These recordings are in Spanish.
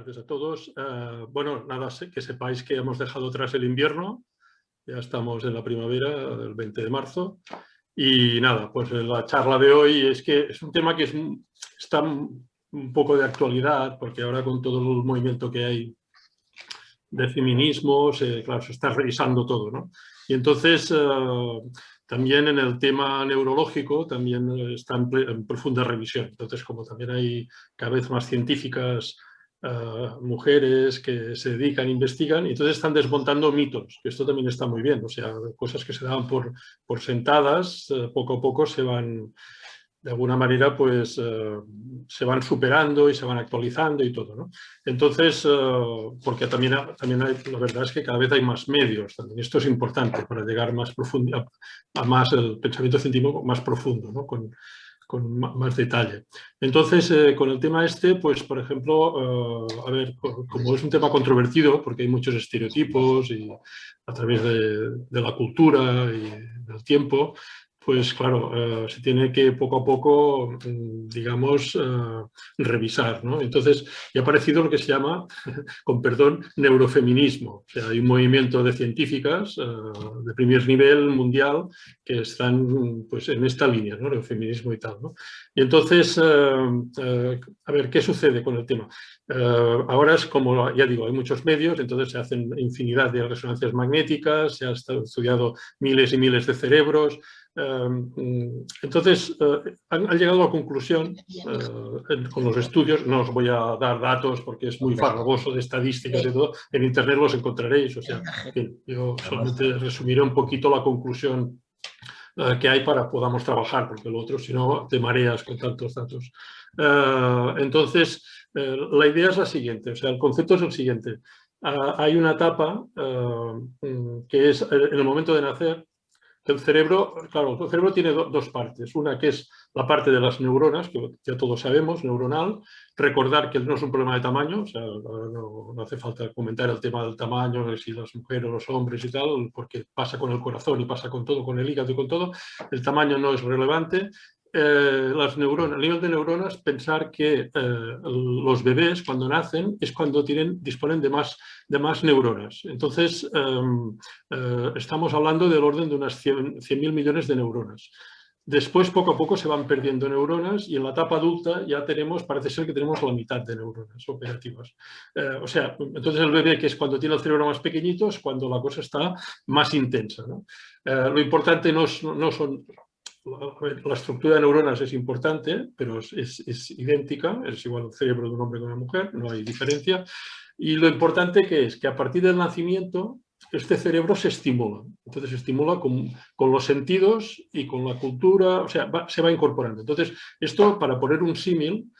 tardes a todos. Bueno, nada, que sepáis que hemos dejado atrás el invierno, ya estamos en la primavera del 20 de marzo. Y nada, pues la charla de hoy es que es un tema que está un poco de actualidad, porque ahora con todo el movimiento que hay de feminismos, claro, se está revisando todo, ¿no? Y entonces, también en el tema neurológico, también está en profunda revisión. Entonces, como también hay cada vez más científicas, mujeres que se dedican, investigan, y entonces están desmontando mitos, que esto también está muy bien. O sea, cosas que se daban por sentadas, poco a poco se van... De alguna manera, pues se van superando y se van actualizando y todo, ¿no? Entonces, porque también hay, la verdad es que cada vez hay más medios también. Esto es importante para llegar más a más el pensamiento científico más profundo, ¿no? Con más detalle. Entonces, con el tema este, pues, por ejemplo, a ver, como es un tema controvertido, porque hay muchos estereotipos y a través de la cultura y del tiempo, pues claro, se tiene que poco a poco, digamos, revisar, ¿no? Entonces, ya ha aparecido lo que se llama, con perdón, neurofeminismo. O sea, hay un movimiento de científicas de primer nivel mundial que están pues, en esta línea, ¿no? Neurofeminismo y tal, ¿no? Y entonces, a ver, ¿qué sucede con el tema? Ahora es como, ya digo, hay muchos medios, entonces se hacen infinidad de resonancias magnéticas, se han estudiado miles y miles de cerebros. Entonces, han llegado a la conclusión, con los estudios, no os voy a dar datos porque es muy farragoso de estadísticas y todo, en internet los encontraréis, o sea, que yo solamente resumiré un poquito la conclusión que hay para podamos trabajar, porque lo otro, si no, te mareas con tantos datos. Entonces, la idea es la siguiente, o sea, el concepto es el siguiente. Hay una etapa que es en el momento de nacer. El cerebro, claro, el cerebro tiene dos partes. Una que es la parte de las neuronas, que ya todos sabemos, neuronal. Recordar que no es un problema de tamaño, o sea, no hace falta comentar el tema del tamaño, si las mujeres o los hombres y tal, porque pasa con el corazón y pasa con todo, con el hígado y con todo. El tamaño no es relevante. Las neuronas, el nivel de neuronas, pensar que los bebés cuando nacen es cuando disponen de más neuronas. Entonces, estamos hablando del orden de unas 100.000 millones de neuronas. Después, poco a poco, se van perdiendo neuronas y en la etapa adulta ya parece ser que tenemos la mitad de neuronas operativas. O sea, entonces el bebé, que es cuando tiene el cerebro más pequeñito, es cuando la cosa está más intensa, ¿no? Lo importante no son... La estructura de neuronas es importante, pero es idéntica, es igual el cerebro de un hombre que de una mujer, no hay diferencia. Y lo importante que es que a partir del nacimiento este cerebro se estimula. Entonces se estimula con los sentidos y con la cultura, o sea, se va incorporando. Entonces, esto, para poner un símil,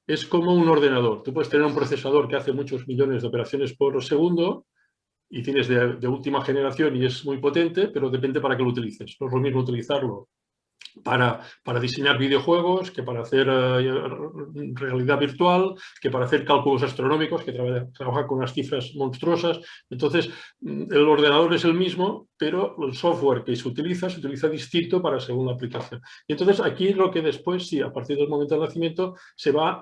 es como un ordenador. Tú puedes tener un procesador que hace muchos millones de operaciones por segundo y tienes de última generación y es muy potente, pero depende para qué lo utilices. No es lo mismo utilizarlo para diseñar videojuegos, que para hacer realidad virtual, que para hacer cálculos astronómicos, que trabaja con unas cifras monstruosas. Entonces, el ordenador es el mismo, pero el software que se utiliza distinto para según la aplicación. Y entonces, aquí lo que después, sí, a partir del momento del nacimiento,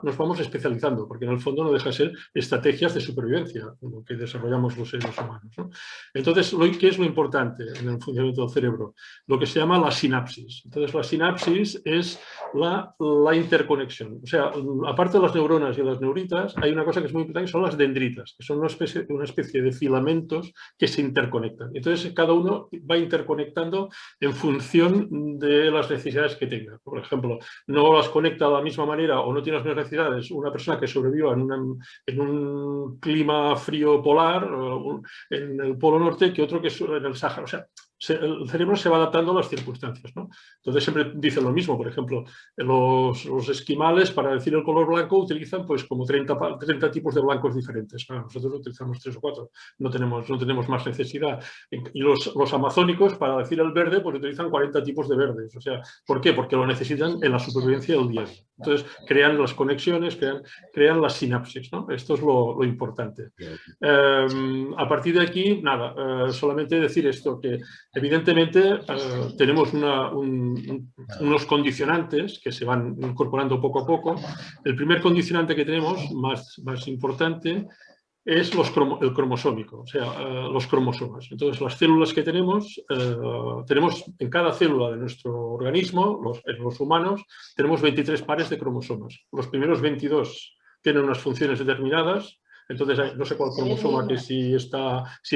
nos vamos especializando, porque en el fondo no deja de ser estrategias de supervivencia, lo que desarrollamos los seres humanos, ¿no? Entonces, ¿qué es lo importante en el funcionamiento del cerebro? Lo que se llama la sinapsis. Entonces, la sinapsis es la interconexión. O sea, aparte de las neuronas y las neuritas, hay una cosa que es muy importante, que son las dendritas, que son una especie de filamentos que se interconectan. Entonces, cada uno va interconectando en función de las necesidades que tenga. Por ejemplo, no las conecta de la misma manera o no tiene las mismas necesidades una persona que sobreviva en un clima frío polar, en el Polo Norte, que otro que es en el Sáhara. O sea, el cerebro se va adaptando a las circunstancias, ¿no? Entonces siempre dicen lo mismo. Por ejemplo, los esquimales, para decir el color blanco, utilizan pues como 30 tipos de blancos diferentes. Bueno, nosotros utilizamos 3 o 4, no tenemos más necesidad. Y los amazónicos, para decir el verde, pues utilizan 40 tipos de verdes. O sea, ¿por qué? Porque lo necesitan en la supervivencia del día a día. Entonces crean las conexiones, crean las sinapsis, ¿no? Esto es lo importante. A partir de aquí, nada, solamente decir esto, que Evidentemente, tenemos unos condicionantes que se van incorporando poco a poco. El primer condicionante que tenemos, más importante, es el cromosómico, o sea, los cromosomas. Entonces, las células que tenemos en cada célula de nuestro organismo, en los humanos, tenemos 23 pares de cromosomas. Los primeros 22 tienen unas funciones determinadas. Entonces, no sé cuál cromosoma, que si es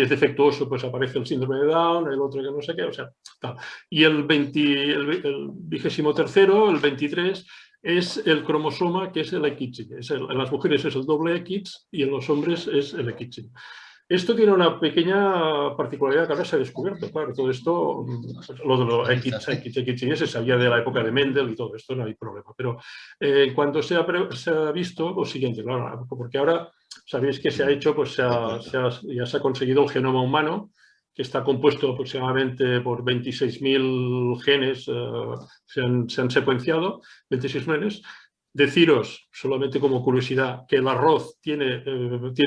defectuoso, pues aparece el síndrome de Down, el otro que no sé qué, o sea, tal. Y el 23º, el 23, es el cromosoma que es el XY. En las mujeres es el doble X y en los hombres es el XY. Esto tiene una pequeña particularidad que ahora se ha descubierto. Claro, todo esto, lo de los XY se sabía de la época de Mendel y todo esto, no hay problema. Pero cuando se ha visto lo siguiente, claro, porque ahora sabéis que se ha hecho, pues ya se ha conseguido el genoma humano, que está compuesto aproximadamente por 26.000 genes, se han secuenciado, 26 genes. Deciros, solamente como curiosidad, que el arroz tiene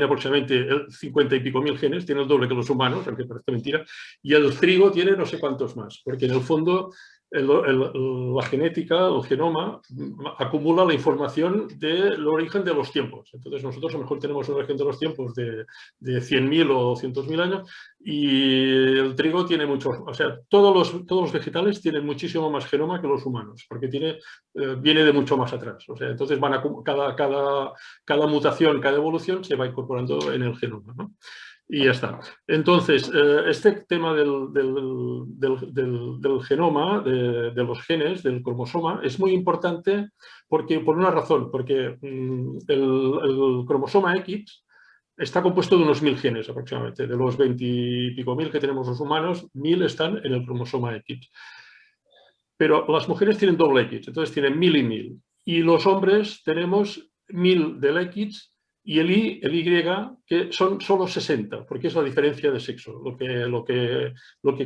aproximadamente 50 y pico mil genes, tiene el doble que los humanos, aunque parece mentira, y el trigo tiene no sé cuántos más, porque en el fondo la genética, el genoma, acumula la información del origen de los tiempos. Entonces nosotros a lo mejor tenemos un origen de los tiempos de 100.000 o 200.000 años y el trigo tiene mucho, o sea, todos los vegetales tienen muchísimo más genoma que los humanos, porque viene de mucho más atrás. O sea, entonces cada mutación, cada evolución se va incorporando en el genoma, ¿no? Y ya está. Entonces, este tema del genoma, de los genes, del cromosoma, es muy importante por una razón, porque el cromosoma X está compuesto de unos 1.000 genes aproximadamente. De los 20 y pico mil que tenemos los humanos, 1.000 están en el cromosoma X. Pero las mujeres tienen doble X, entonces tienen 1.000 y 1.000. Y los hombres tenemos 1.000 del X y el Y, que son solo 60, porque es la diferencia de sexo. Lo que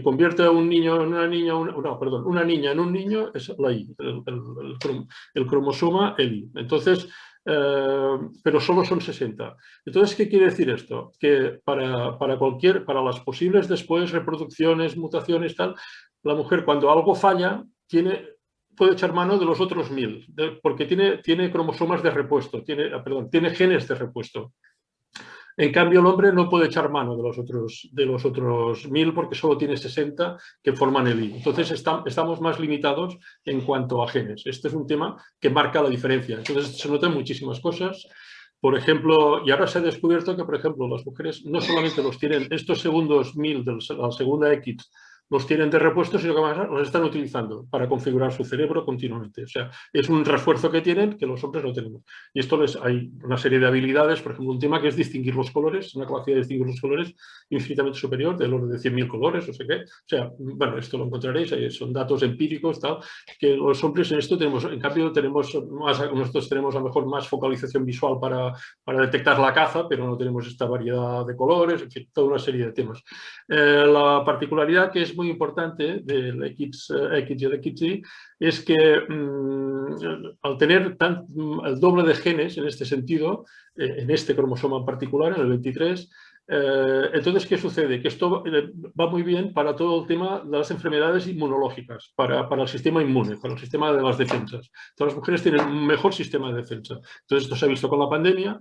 convierte a un niño en una niña, una niña en un niño es la Y, el cromosoma, el Y. Entonces, pero solo son 60. Entonces, ¿qué quiere decir esto? Que para las posibles después reproducciones, mutaciones, tal, la mujer cuando algo falla puede echar mano de los otros 1.000, porque tiene cromosomas de repuesto, tiene genes de repuesto. En cambio, el hombre no puede echar mano de los otros 1.000 porque solo tiene 60 que forman el Y. Entonces, estamos más limitados en cuanto a genes. Este es un tema que marca la diferencia. Entonces, se notan muchísimas cosas. Por ejemplo, y ahora se ha descubierto que, por ejemplo, las mujeres no solamente los tienen, estos segundos 1.000 de la segunda X, los tienen de repuesto, sino que además los están utilizando para configurar su cerebro continuamente. O sea, es un refuerzo que tienen que los hombres no tenemos. Y esto hay una serie de habilidades, por ejemplo, un tema que es distinguir los colores, una capacidad de distinguir los colores infinitamente superior, del orden de 100.000 colores, no sé qué. O sea, bueno, esto lo encontraréis, son datos empíricos, tal, que los hombres en esto tenemos, en cambio, nosotros tenemos a lo mejor más focalización visual para detectar la caza, pero no tenemos esta variedad de colores, en fin, toda una serie de temas. La particularidad que es muy importante del X y el XY es que al tener el doble de genes en este sentido, en este cromosoma en particular, en el 23, entonces, ¿qué sucede? Que esto va muy bien para todo el tema de las enfermedades inmunológicas, para el sistema inmune, para el sistema de las defensas. Todas las mujeres tienen un mejor sistema de defensa. Entonces, esto se ha visto con la pandemia,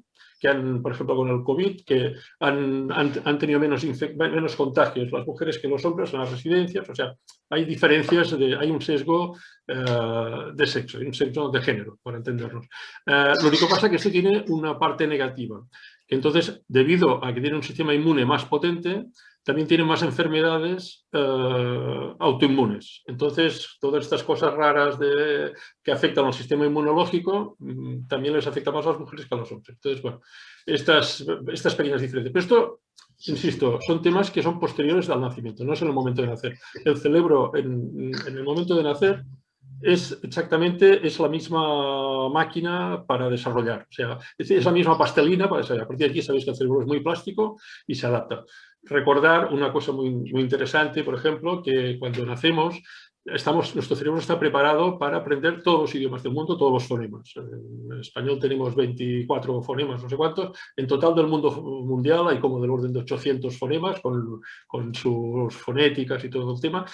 por ejemplo, con el COVID, que han tenido menos contagios las mujeres que los hombres en las residencias. O sea, hay diferencias, hay un sesgo de sexo, hay un sesgo de género, para entendernos. Lo único que pasa es que esto tiene una parte negativa. Entonces, debido a que tiene un sistema inmune más potente, también tiene más enfermedades autoinmunes. Entonces, todas estas cosas raras que afectan al sistema inmunológico también les afecta más a las mujeres que a los hombres. Entonces, bueno, estas pequeñas diferencias. Pero esto, insisto, son temas que son posteriores al nacimiento, no es en el momento de nacer. El cerebro, en el momento de nacer, es la misma máquina para desarrollar, o sea, es la misma pastelina para desarrollar. A partir de aquí sabéis que el cerebro es muy plástico y se adapta. Recordar una cosa muy, muy interesante, por ejemplo, que cuando nacemos nuestro cerebro está preparado para aprender todos los idiomas del mundo, todos los fonemas. En español tenemos 24 fonemas, no sé cuántos. En total del mundo mundial hay como del orden de 800 fonemas con sus fonéticas y todo el tema.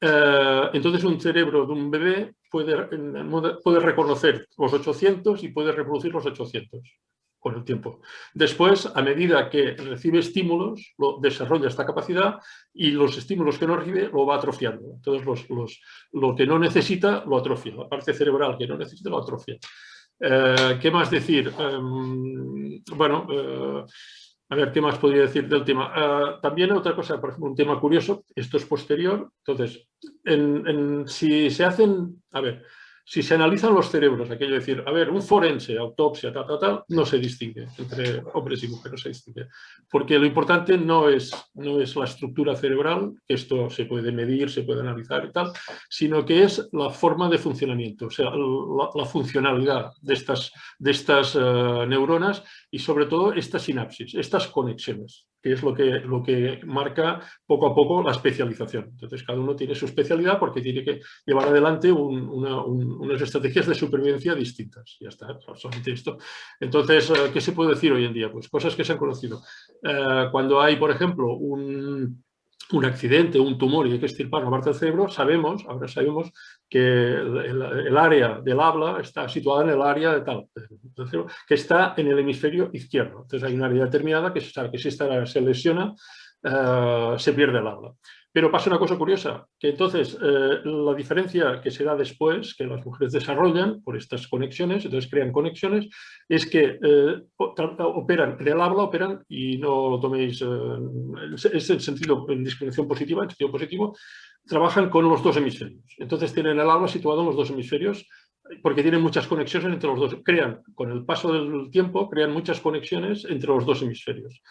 Entonces un cerebro de un bebé puede reconocer los 800 y puede reproducir los 800 con el tiempo. Después, a medida que recibe estímulos, desarrolla esta capacidad y los estímulos que no recibe lo va atrofiando. Entonces, lo que no necesita lo atrofia. La parte cerebral que no necesita lo atrofia. ¿Qué más decir? A ver, ¿qué más podría decir del tema? También otra cosa, por ejemplo, un tema curioso, esto es posterior. Entonces, si se hacen, si se analizan los cerebros, aquello de decir, a ver, un forense, autopsia, no se distingue entre hombres y mujeres, no se distingue. Porque lo importante no es la estructura cerebral, que esto se puede medir, se puede analizar y tal, sino que es la forma de funcionamiento, o sea, la funcionalidad de estas neuronas y sobre todo esta sinapsis, estas conexiones, que es lo que marca poco a poco la especialización. Entonces, cada uno tiene su especialidad porque tiene que llevar adelante unas estrategias de supervivencia distintas. Ya está, solamente esto. Entonces, ¿qué se puede decir hoy en día? Pues cosas que se han conocido. Cuando hay, por ejemplo, un accidente, un tumor y hay que extirpar una parte del cerebro, ahora sabemos que el área del habla está situada en el área de tal, que está en el hemisferio izquierdo. Entonces hay un área determinada que se sabe que si esta área se lesiona, se pierde el habla. Pero pasa una cosa curiosa, que entonces la diferencia que se da después, que las mujeres desarrollan por estas conexiones, entonces crean conexiones, es que operan en el habla, y no lo toméis, es en sentido, en discriminación positiva, en sentido positivo, trabajan con los dos hemisferios. Entonces tienen el habla situado en los dos hemisferios porque tienen muchas conexiones entre los dos. Con el paso del tiempo, crean muchas conexiones entre los dos hemisferios.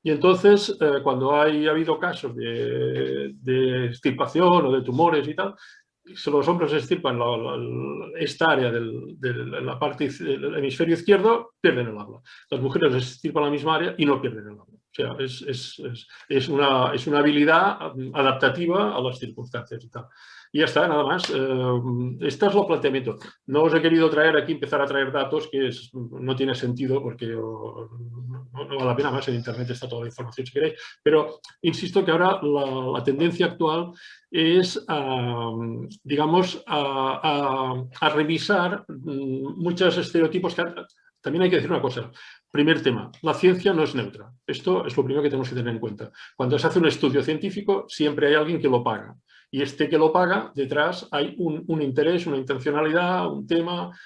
Y entonces, cuando ha habido casos de extirpación o de tumores y tal, si los hombres extirpan esta área de la parte del hemisferio izquierdo, pierden el habla. Las mujeres extirpan la misma área y no pierden el habla. O sea, es una habilidad adaptativa a las circunstancias y tal. Y ya está, nada más. Este es el planteamiento. No os he querido empezar a traer datos que no tiene sentido porque no vale la pena más. En Internet está toda la información si queréis. Pero insisto que ahora la tendencia actual es, digamos, a revisar muchos estereotipos que... También hay que decir una cosa. Primer tema, la ciencia no es neutra. Esto es lo primero que tenemos que tener en cuenta. Cuando se hace un estudio científico, siempre hay alguien que lo paga. Y que lo paga, detrás hay un interés, una intencionalidad, un tema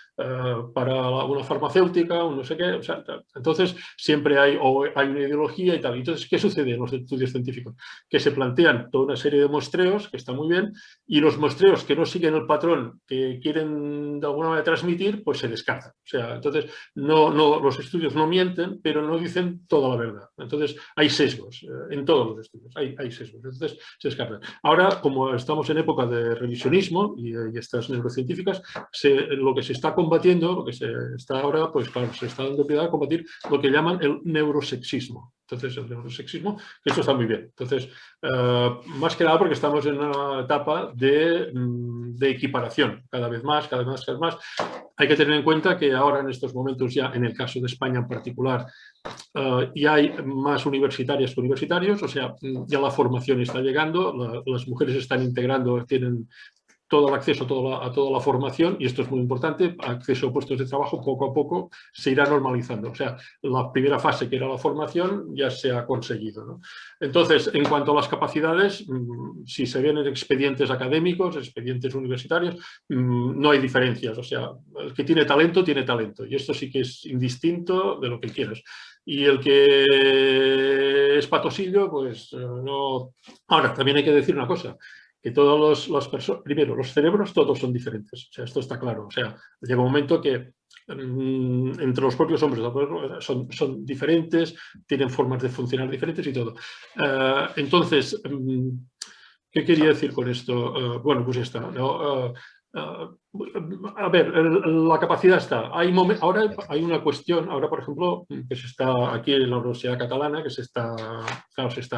para una farmacéutica, un no sé qué. O sea, entonces, siempre hay una ideología y tal. Entonces, ¿qué sucede en los estudios científicos? Que se plantean toda una serie de muestreos, que está muy bien, y los muestreos que no siguen el patrón que quieren de alguna manera transmitir, pues se descartan. O sea, entonces, los estudios no mienten, pero no dicen toda la verdad. Entonces, hay sesgos en todos los estudios. Hay sesgos. Entonces, se descartan. Ahora, como estamos en época de revisionismo y estas neurocientíficas, lo que se está combatiendo, lo que se está ahora, pues claro, se está dando prioridad a combatir lo que llaman el neurosexismo. Entonces, el neurosexismo, esto está muy bien. Entonces, más que nada porque estamos en una etapa de equiparación, cada vez más. Hay que tener en cuenta que ahora, en estos momentos, ya en el caso de España en particular, ya hay más universitarias que universitarios, o sea, ya la formación está llegando, las mujeres están integrando, tienen todo el acceso a toda la formación, y esto es muy importante, acceso a puestos de trabajo poco a poco se irá normalizando. O sea, la primera fase, que era la formación, ya se ha conseguido, ¿no? Entonces, en cuanto a las capacidades, si se ven en expedientes académicos, expedientes universitarios, no hay diferencias. O sea, el que tiene talento, y esto sí que es indistinto de lo que quieras. Y el que es patosillo, pues no... Ahora, también hay que decir una cosa, que todos primero, los cerebros todos son diferentes, o sea, esto está claro. O sea, llega un momento que entre los propios hombres son diferentes, tienen formas de funcionar diferentes y todo. Entonces, ¿qué quería decir con esto? Bueno, pues ya está, ¿no? A ver, la capacidad está. Ahora hay una cuestión, ahora por ejemplo, que se está aquí en la Universidad Catalana, que se está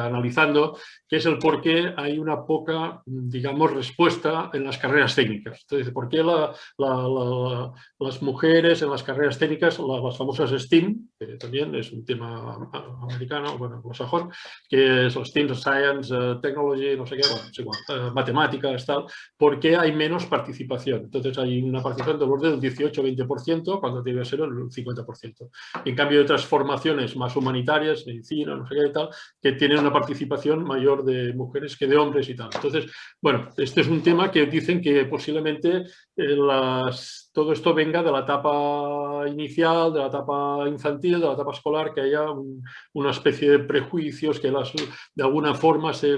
analizando, que es el por qué hay una poca, digamos, respuesta en las carreras técnicas. Entonces, ¿por qué las mujeres en las carreras técnicas, las famosas STEAM, que también es un tema americano, bueno, anglosajón, que es los STEAM, Science, Technology, no sé qué, bueno, es igual, matemáticas, tal, ¿por qué hay menos participación? Entonces hay una participación del orden del 18-20% cuando debe ser el 50%. En cambio hay otras formaciones más humanitarias, medicina, no sé qué y tal, que tienen una participación mayor de mujeres que de hombres y tal. Entonces, bueno, este es un tema que dicen que posiblemente todo esto venga de la etapa inicial, de la etapa infantil, de la etapa escolar, que haya una especie de prejuicios que de alguna forma se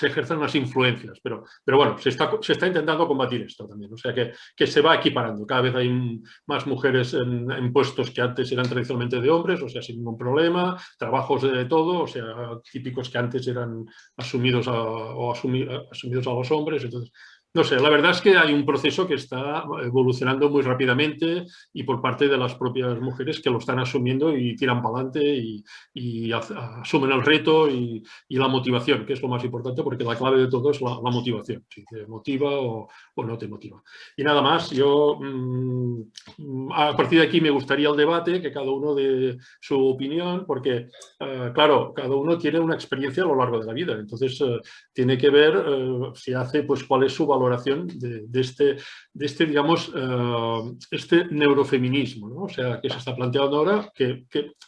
ejercen unas influencias, pero bueno, se está intentando combatir esto también, o sea que se va equiparando, cada vez hay más mujeres en puestos que antes eran tradicionalmente de hombres, o sea, sin ningún problema, trabajos de todo, o sea, típicos que antes eran asumidos asumidos a los hombres, entonces... No sé, la verdad es que hay un proceso que está evolucionando muy rápidamente y por parte de las propias mujeres que lo están asumiendo y tiran para adelante y asumen el reto y la motivación, que es lo más importante, porque la clave de todo es la motivación, si te motiva o no te motiva. Y nada más, yo a partir de aquí me gustaría el debate, que cada uno dé su opinión, porque, claro, cada uno tiene una experiencia a lo largo de la vida, entonces tiene que ver si hace, pues, cuál es su valoración de este digamos, este neurofeminismo, ¿no? O sea, que se está planteando ahora, que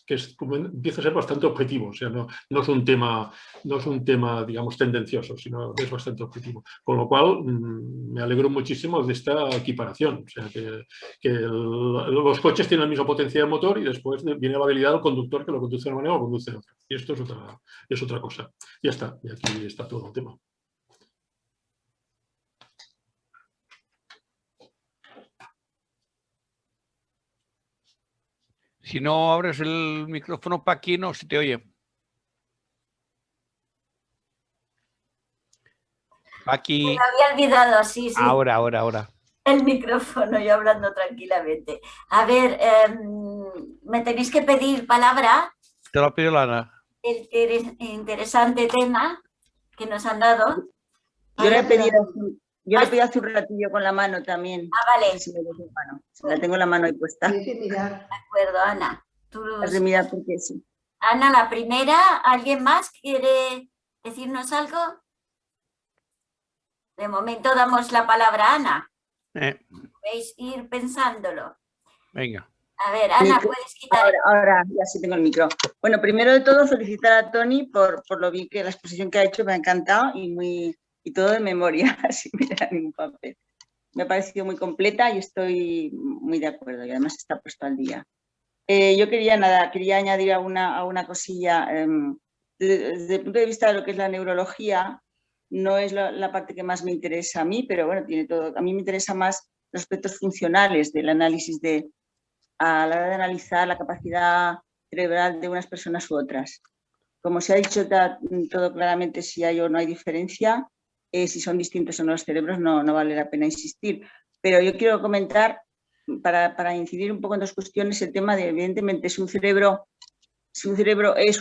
empieza a ser bastante objetivo, o sea, no es un tema, digamos, tendencioso, sino que es bastante objetivo. Con lo cual, me alegro muchísimo de esta equiparación, o sea, que los coches tienen la misma potencia de motor y después viene la habilidad del conductor que lo conduce de una manera o lo conduce de otra. Y esto es otra cosa. Ya está, y aquí está todo el tema. Si no abres el micrófono, Paqui, no se te oye. Paqui. Me había olvidado, sí. Ahora. El micrófono, yo hablando tranquilamente. A ver, me tenéis que pedir palabra. Te lo pido, Ana. El interesante tema que nos han dado. Yo le he pedido hace un ratillo con la mano también. Ah, vale. Si la tengo la mano ahí puesta. Tienes que mirar. De acuerdo, Ana. Has de mirar porque sí. Ana, la primera, ¿alguien más quiere decirnos algo? De momento damos la palabra a Ana. Podéis ir pensándolo. Venga. A ver, Ana, puedes quitar... Ahora, ya sí tengo el micro. Bueno, primero de todo, felicitar a Toni por lo bien que la exposición que ha hecho me ha encantado y todo de memoria, sin mirar ningún papel. Me ha parecido muy completa y estoy muy de acuerdo y además está puesto al día. Yo quería añadir a una cosilla. Desde el punto de vista de lo que es la neurología, no es la parte que más me interesa a mí, pero bueno, tiene todo. A mí me interesa más los aspectos funcionales del análisis a la hora de analizar la capacidad cerebral de unas personas u otras. Como se ha dicho todo claramente, si hay o no hay diferencia, si son distintos o no los cerebros, no vale la pena insistir. Pero yo quiero comentar, para incidir un poco en dos cuestiones, el tema de, evidentemente, si un cerebro es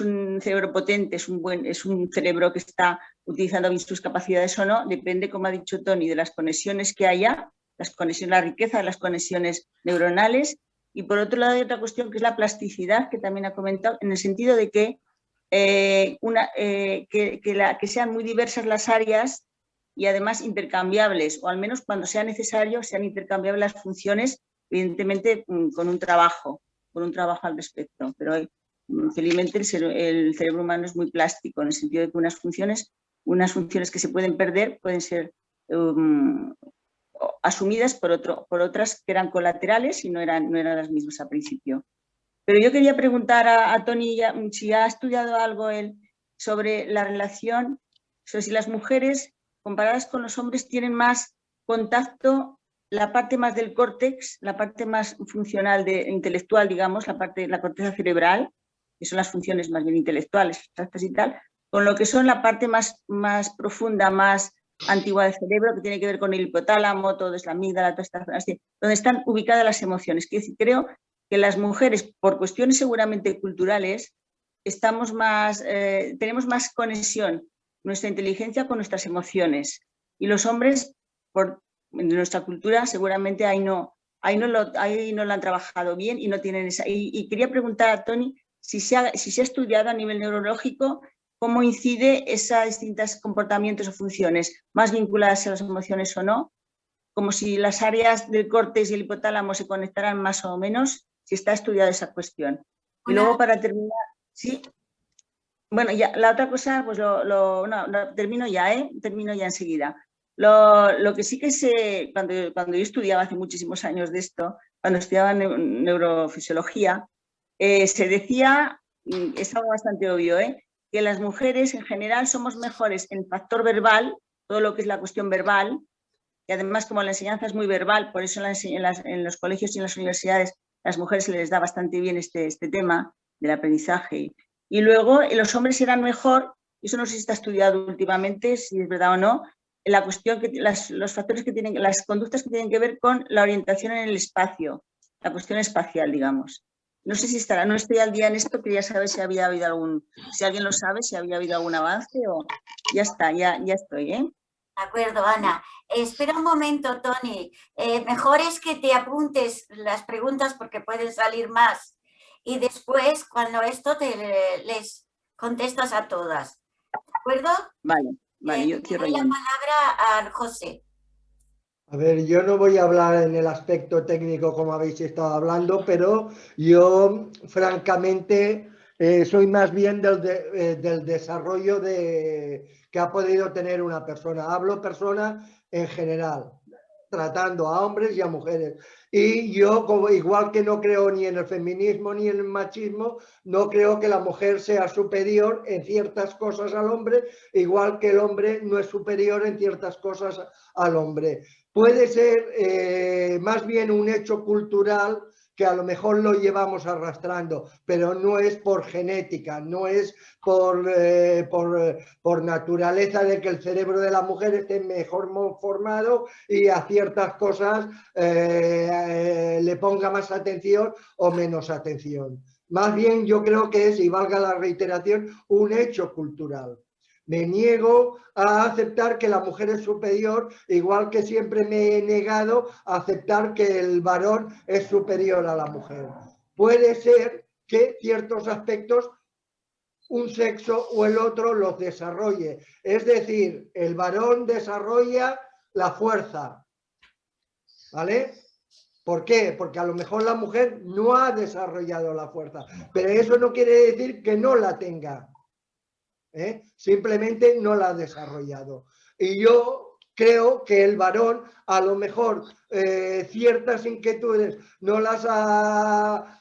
un cerebro potente, es un cerebro que está utilizando bien sus capacidades o no, depende, como ha dicho Toni, de las conexiones que haya, la riqueza de las conexiones neuronales. Y por otro lado hay otra cuestión que es la plasticidad, que también ha comentado, en el sentido de que sean muy diversas las áreas y además intercambiables, o al menos cuando sea necesario sean intercambiables las funciones, evidentemente con un trabajo al respecto. Pero felizmente el cerebro humano es muy plástico, en el sentido de que unas funciones que se pueden perder pueden ser asumidas por otras que eran colaterales y no eran las mismas al principio. Pero yo quería preguntar a Toni si ha estudiado algo él sobre la relación, sobre si las mujeres comparadas con los hombres tienen más contacto, la parte más del córtex, la parte más funcional intelectual, digamos, la corteza cerebral, que son las funciones más bien intelectuales, abstractas y tal, con lo que son la parte más profunda, más antigua del cerebro que tiene que ver con el hipotálamo, todo es la amígdala, todas estas zonas, donde están ubicadas las emociones. Quiero decir, creo que las mujeres, por cuestiones seguramente culturales, estamos más, tenemos más conexión nuestra inteligencia con nuestras emociones. Y los hombres, por nuestra cultura, seguramente ahí no lo han trabajado bien y no tienen esa. Y quería preguntar a Toni si se ha estudiado a nivel neurológico cómo incide esos distintos comportamientos o funciones, más vinculadas a las emociones o no, como si las áreas del córtex y el hipotálamo se conectaran más o menos, si está estudiada esa cuestión. Y luego, para terminar, sí. Bueno, ya, la otra cosa, pues termino ya, termino ya enseguida. Lo que sí que sé, cuando yo estudiaba hace muchísimos años de esto, cuando estudiaba neurofisiología, se decía, es algo bastante obvio, que las mujeres en general somos mejores en factor verbal, todo lo que es la cuestión verbal, y además como la enseñanza es muy verbal, por eso en los colegios y en las universidades las mujeres se les da bastante bien este tema del aprendizaje. Y luego los hombres eran mejor, eso no sé si está estudiado últimamente, si es verdad o no, en la cuestión que los factores que tienen, las conductas que tienen que ver con la orientación en el espacio, la cuestión espacial, digamos. No sé si estará, no estoy al día en esto, quería saber si había habido si alguien lo sabe, si había habido algún avance o ya está, ya estoy, De acuerdo, Ana. Espera un momento, Toni. Mejor es que te apuntes las preguntas porque pueden salir más. Y después, cuando esto, les contestas a todas. ¿De acuerdo? Vale, yo cierro ya. La palabra a José. A ver, yo no voy a hablar en el aspecto técnico como habéis estado hablando, pero yo, francamente, soy más bien del desarrollo que ha podido tener una persona. Hablo persona en general, tratando a hombres y a mujeres. Y yo, igual que no creo ni en el feminismo ni en el machismo, no creo que la mujer sea superior en ciertas cosas al hombre, igual que el hombre no es superior en ciertas cosas al hombre. Puede ser más bien un hecho cultural que a lo mejor lo llevamos arrastrando, pero no es por genética, no es por naturaleza de que el cerebro de la mujer esté mejor formado y a ciertas cosas le ponga más atención o menos atención. Más bien yo creo que es, y valga la reiteración, un hecho cultural. Me niego a aceptar que la mujer es superior, igual que siempre me he negado a aceptar que el varón es superior a la mujer. Puede ser que ciertos aspectos un sexo o el otro los desarrolle. Es decir, el varón desarrolla la fuerza. ¿Vale? ¿Por qué? Porque a lo mejor la mujer no ha desarrollado la fuerza, pero eso no quiere decir que no la tenga. Simplemente no la ha desarrollado. Y yo creo que el varón a lo mejor ciertas inquietudes no las ha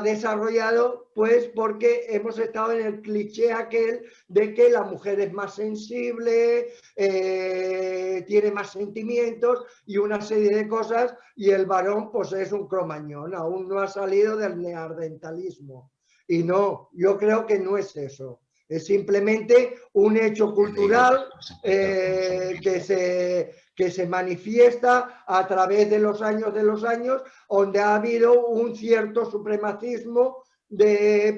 desarrollado, pues porque hemos estado en el cliché aquel de que la mujer es más sensible, tiene más sentimientos y una serie de cosas, y el varón pues es un cromañón, aún no ha salido del neandertalismo. Y no, yo creo que no es eso. Es simplemente un hecho cultural que se manifiesta a través de los años donde ha habido un cierto supremacismo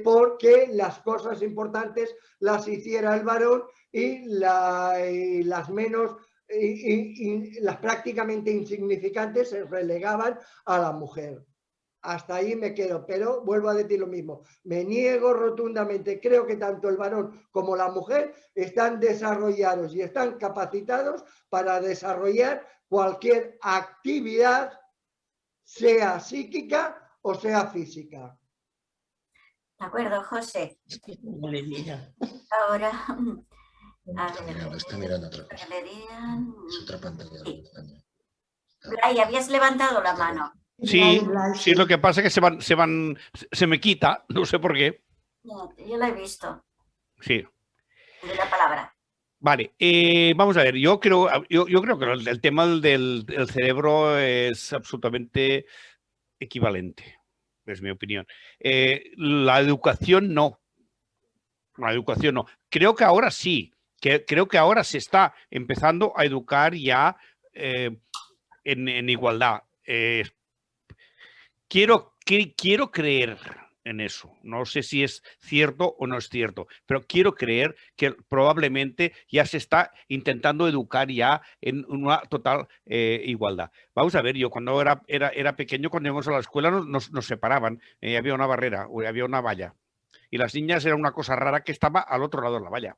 porque las cosas importantes las hiciera el varón y las menos y las prácticamente insignificantes se relegaban a la mujer. Hasta ahí me quedo, pero vuelvo a decir lo mismo. Me niego rotundamente. Creo que tanto el varón como la mujer están desarrollados y están capacitados para desarrollar cualquier actividad, sea psíquica o sea física. De acuerdo, José. Ahora, está mirando otra cosa. Es otra pantalla. Sí. Blay, habías levantado la mano. Sí, sí, lo que pasa es que se me quita, no sé por qué. Yo lo he visto. Sí. De la palabra. Vale, vamos a ver, yo creo que el tema del cerebro es absolutamente equivalente, es mi opinión. La educación no. La educación no. Creo que ahora sí. que creo que ahora se está empezando a educar ya en igualdad. Quiero creer en eso. No sé si es cierto o no es cierto, pero quiero creer que probablemente ya se está intentando educar ya en una total igualdad. Vamos a ver, yo cuando era pequeño, cuando íbamos a la escuela nos separaban, había una barrera, había una valla, y las niñas era una cosa rara que estaba al otro lado de la valla.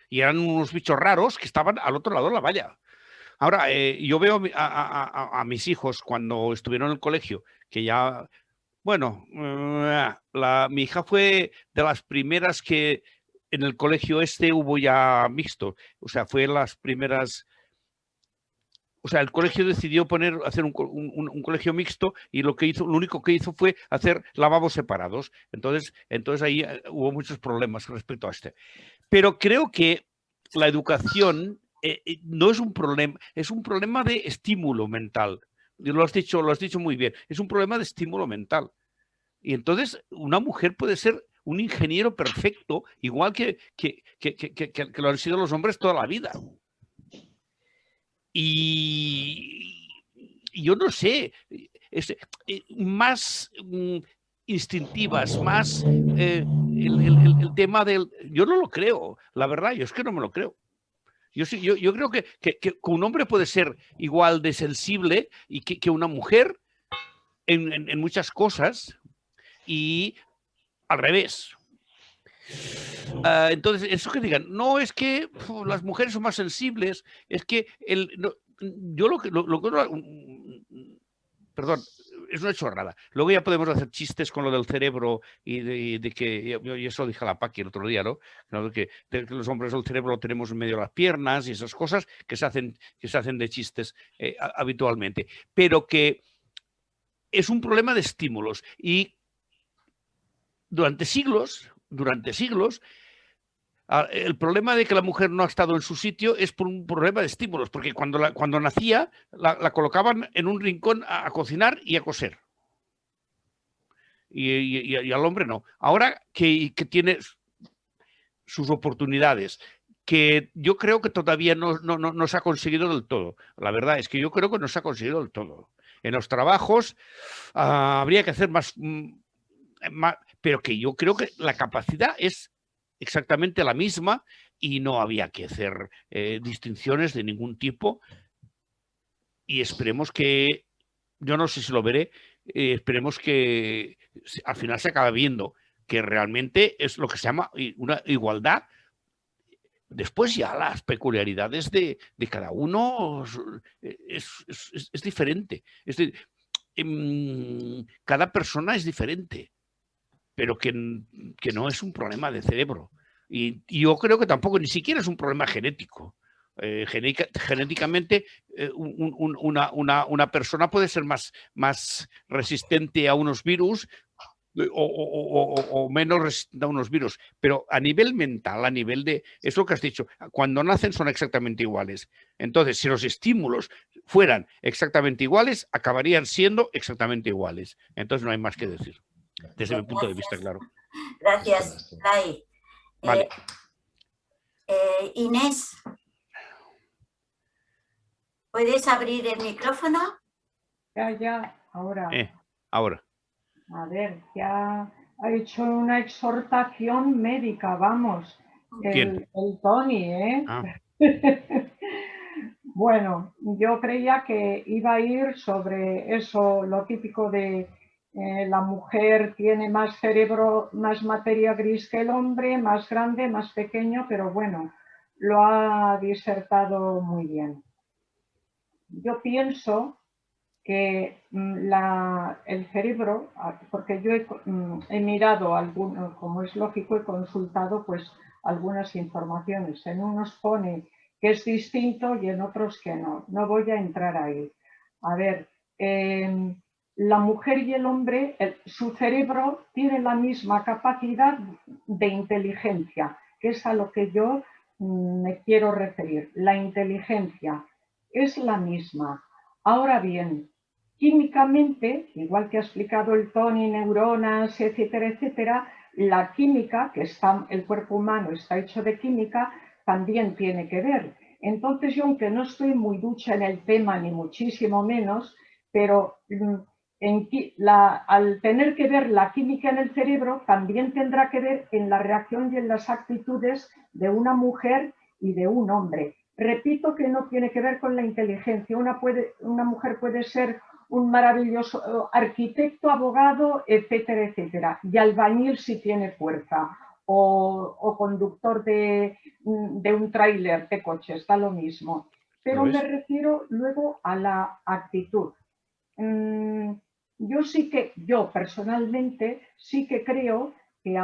Y eran unos bichos raros que estaban al otro lado de la valla. Ahora, yo veo a mis hijos cuando estuvieron en el colegio, que ya, bueno, mi hija fue de las primeras que en el colegio hubo ya mixto, o sea, fue las primeras, o sea, el colegio decidió hacer un colegio mixto y lo único que hizo fue hacer lavabos separados. Entonces ahí hubo muchos problemas respecto a Pero creo que la educación no es un problema, es un problema de estímulo mental. Lo has dicho muy bien, es un problema de estímulo mental. Y entonces una mujer puede ser un ingeniero perfecto, igual que lo han sido los hombres toda la vida. Y yo no sé, más instintivas, más el tema del... Yo no lo creo, la verdad, yo es que no me lo creo. Yo creo que un hombre puede ser igual de sensible y que una mujer en muchas cosas y al revés. Entonces, eso que digan, no es que las mujeres son más sensibles, es que perdón, es una chorrada. Luego ya podemos hacer chistes con lo del cerebro y de que, yo eso lo dije a la Paqui el otro día, ¿no? De que los hombres el cerebro lo tenemos en medio de las piernas y esas cosas que se hacen de chistes habitualmente. Pero que es un problema de estímulos y durante siglos, el problema de que la mujer no ha estado en su sitio es por un problema de estímulos, porque cuando nacía la colocaban en un rincón a cocinar y a coser. Y al hombre no. Ahora que tiene sus oportunidades, que yo creo que todavía no se ha conseguido del todo. La verdad es que yo creo que no se ha conseguido del todo. En los trabajos habría que hacer más, pero que yo creo que la capacidad es exactamente la misma y no había que hacer distinciones de ningún tipo y esperemos que, yo no sé si lo veré, esperemos que al final se acabe viendo que realmente es lo que se llama una igualdad. Después ya las peculiaridades de cada uno es diferente. Cada persona es diferente, pero que no es un problema de cerebro. Y yo creo que tampoco ni siquiera es un problema genético. Genéticamente una persona puede ser más resistente a unos virus o menos resistente a unos virus, pero a nivel mental, a nivel de... Es lo que has dicho, cuando nacen son exactamente iguales. Entonces, si los estímulos fueran exactamente iguales, acabarían siendo exactamente iguales. Entonces no hay más que decir. Desde mi punto de vista, claro. Gracias, Lai. Vale. Inés, ¿puedes abrir el micrófono? Ya, ahora. Ahora. A ver, ya ha hecho una exhortación médica, vamos. ¿Quién? El Tony, ¿eh? Ah. Bueno, yo creía que iba a ir sobre eso, lo típico de la mujer tiene más cerebro, más materia gris que el hombre, más grande, más pequeño, pero bueno, lo ha disertado muy bien. Yo pienso que el cerebro, porque yo he mirado, como es lógico, he consultado pues algunas informaciones. En unos pone que es distinto y en otros que no. No voy a entrar ahí. A ver, la mujer y el hombre, su cerebro tiene la misma capacidad de inteligencia, que es a lo que yo me quiero referir. La inteligencia es la misma. Ahora bien, químicamente, igual que ha explicado el Tony, neuronas, etcétera, etcétera, la química, que el cuerpo humano está hecho de química, también tiene que ver. Entonces yo, aunque no estoy muy ducha en el tema, ni muchísimo menos, pero al tener que ver la química en el cerebro, también tendrá que ver en la reacción y en las actitudes de una mujer y de un hombre. Repito que no tiene que ver con la inteligencia. Una mujer puede ser un maravilloso arquitecto, abogado, etcétera, etcétera. Y albañil si tiene fuerza. O conductor de un tráiler de coche, está lo mismo. Pero me refiero luego a la actitud. Yo personalmente sí que creo que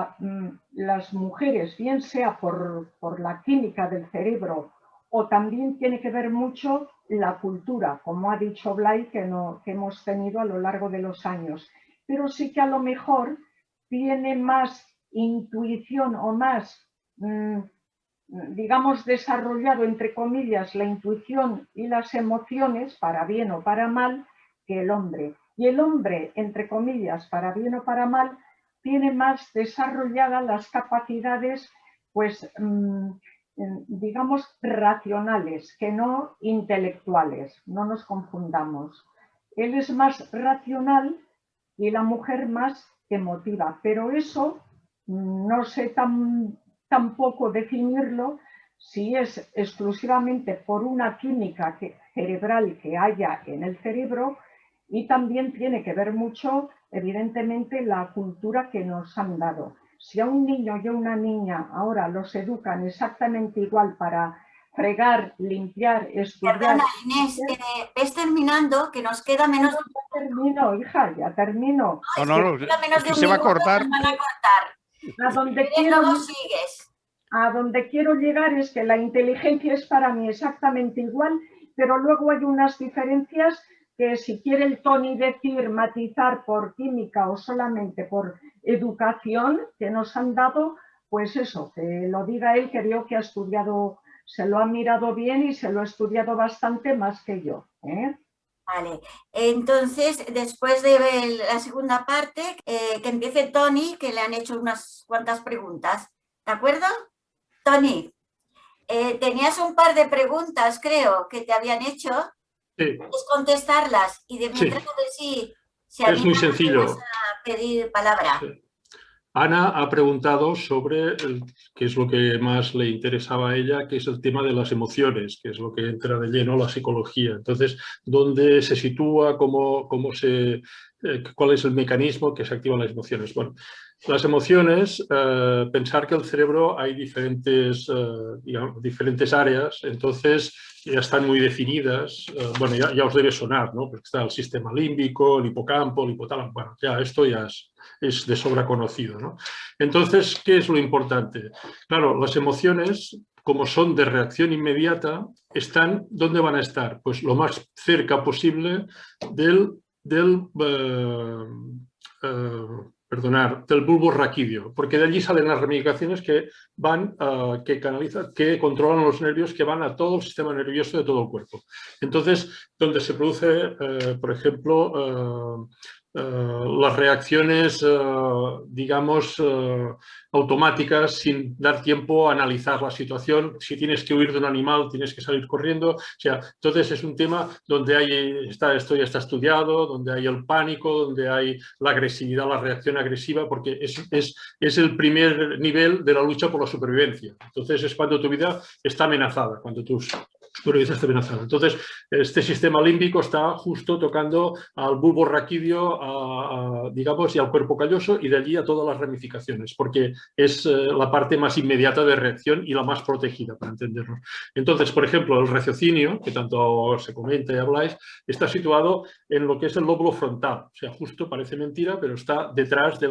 las mujeres, bien sea por la química del cerebro o también tiene que ver mucho la cultura, como ha dicho Blay, que hemos tenido a lo largo de los años. Pero sí que a lo mejor tiene más intuición o más, digamos, desarrollado, entre comillas, la intuición y las emociones, para bien o para mal, que el hombre. Y el hombre, entre comillas, para bien o para mal, tiene más desarrolladas las capacidades, pues, digamos, racionales, que no intelectuales. No nos confundamos. Él es más racional y la mujer más emotiva, pero eso no sé tampoco definirlo si es exclusivamente por una química cerebral que haya en el cerebro, y también tiene que ver mucho, evidentemente, la cultura que nos han dado. Si a un niño y a una niña ahora los educan exactamente igual para fregar, limpiar, estudiar... Perdona, Inés, ves terminando, que nos queda menos... Ya termino, hija, ya termino. No, se va a cortar. A donde quiero llegar es que la inteligencia es para mí exactamente igual, pero luego hay unas diferencias que, si quiere el Tony decir, matizar por química o solamente por educación que nos han dado, pues eso, que lo diga él, que veo que ha estudiado, se lo ha mirado bien y se lo ha estudiado bastante más que yo. Vale, entonces después de la segunda parte, que empiece Tony, que le han hecho unas cuantas preguntas, ¿de acuerdo? Tony, tenías un par de preguntas, creo, que te habían hecho. Sí. Puedes contestarlas y de mientras sí. Es muy sencillo. A pedir palabra. Sí. Ana ha preguntado sobre qué es lo que más le interesaba a ella, que es el tema de las emociones, que es lo que entra de lleno la psicología. Entonces, ¿dónde se sitúa? ¿Cuál es el mecanismo que se activan las emociones? Bueno, las emociones, pensar que el cerebro hay diferentes áreas, entonces ya están muy definidas. Bueno, ya os debe sonar, ¿no? Porque está el sistema límbico, el hipocampo, el hipotálamo. Bueno, esto ya es de sobra conocido, ¿no? Entonces, ¿qué es lo importante? Claro, las emociones, como son de reacción inmediata, ¿dónde van a estar? Pues lo más cerca posible del bulbo raquídeo, porque de allí salen las ramificaciones que controlan los nervios, que van a todo el sistema nervioso de todo el cuerpo. Entonces, donde se produce, por ejemplo, las reacciones, digamos, automáticas, sin dar tiempo a analizar la situación. Si tienes que huir de un animal, tienes que salir corriendo. O sea, entonces es un tema donde esto ya está estudiado, donde hay el pánico, donde hay la agresividad, la reacción agresiva, porque es el primer nivel de la lucha por la supervivencia. Entonces es cuando tu vida está amenazada, cuando tu supervivencia está amenazada. Entonces, este sistema límbico está justo tocando al bulbo raquídeo, digamos, y al cuerpo calloso, y de allí a todas las ramificaciones, porque es la parte más inmediata de reacción y la más protegida, para entendernos. Entonces, por ejemplo, el raciocinio, que tanto se comenta y habláis, está situado en lo que es el lóbulo frontal. O sea, justo, parece mentira, pero está detrás de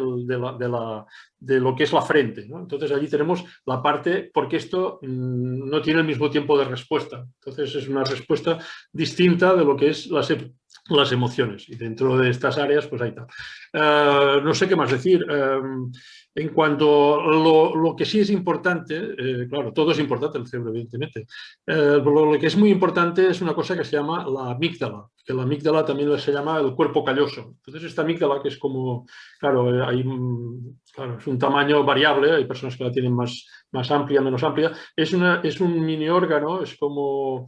lo que es la frente, ¿no? Entonces, allí tenemos la parte, porque esto no tiene el mismo tiempo de respuesta. Entonces, es una respuesta distinta de lo que es las emociones. Y dentro de estas áreas, pues ahí está. No sé qué más decir. En cuanto a lo que sí es importante, claro, todo es importante el cerebro, evidentemente. Lo que es muy importante es una cosa que se llama la amígdala, que la amígdala también se llama el cuerpo calloso. Entonces, esta amígdala, que es como, claro, claro, es un tamaño variable, hay personas que la tienen más amplia, menos amplia. Es un mini órgano, es como,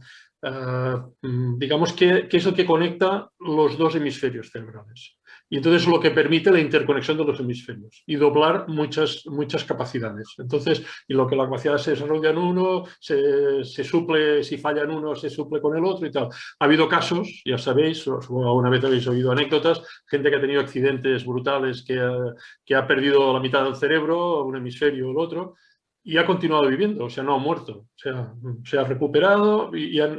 digamos que es el que conecta los dos hemisferios cerebrales. Y entonces lo que permite la interconexión de los hemisferios y doblar muchas capacidades. Entonces, y lo que la capacidad se desarrolla en uno, se suple, si falla en uno, se suple con el otro y tal. Ha habido casos, ya sabéis, alguna vez habéis oído anécdotas, gente que ha tenido accidentes brutales, que ha perdido la mitad del cerebro, un hemisferio o el otro, y ha continuado viviendo, o sea, no ha muerto, o sea, se ha recuperado y ha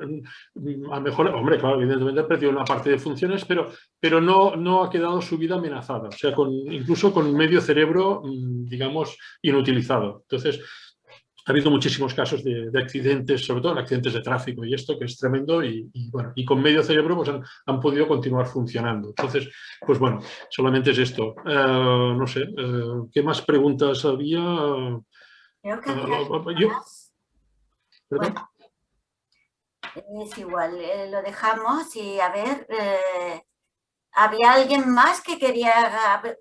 mejorado. Hombre, claro, evidentemente ha perdido una parte de funciones, pero no ha quedado su vida amenazada, o sea, incluso con medio cerebro, digamos, inutilizado. Entonces, ha habido muchísimos casos de accidentes, sobre todo accidentes de tráfico y esto, que es tremendo, bueno, y con medio cerebro pues han podido continuar funcionando. Entonces, pues bueno, solamente es esto. No sé, ¿qué más preguntas había? Creo que había más. Bueno, es igual, lo dejamos y a ver, ¿había alguien más que quería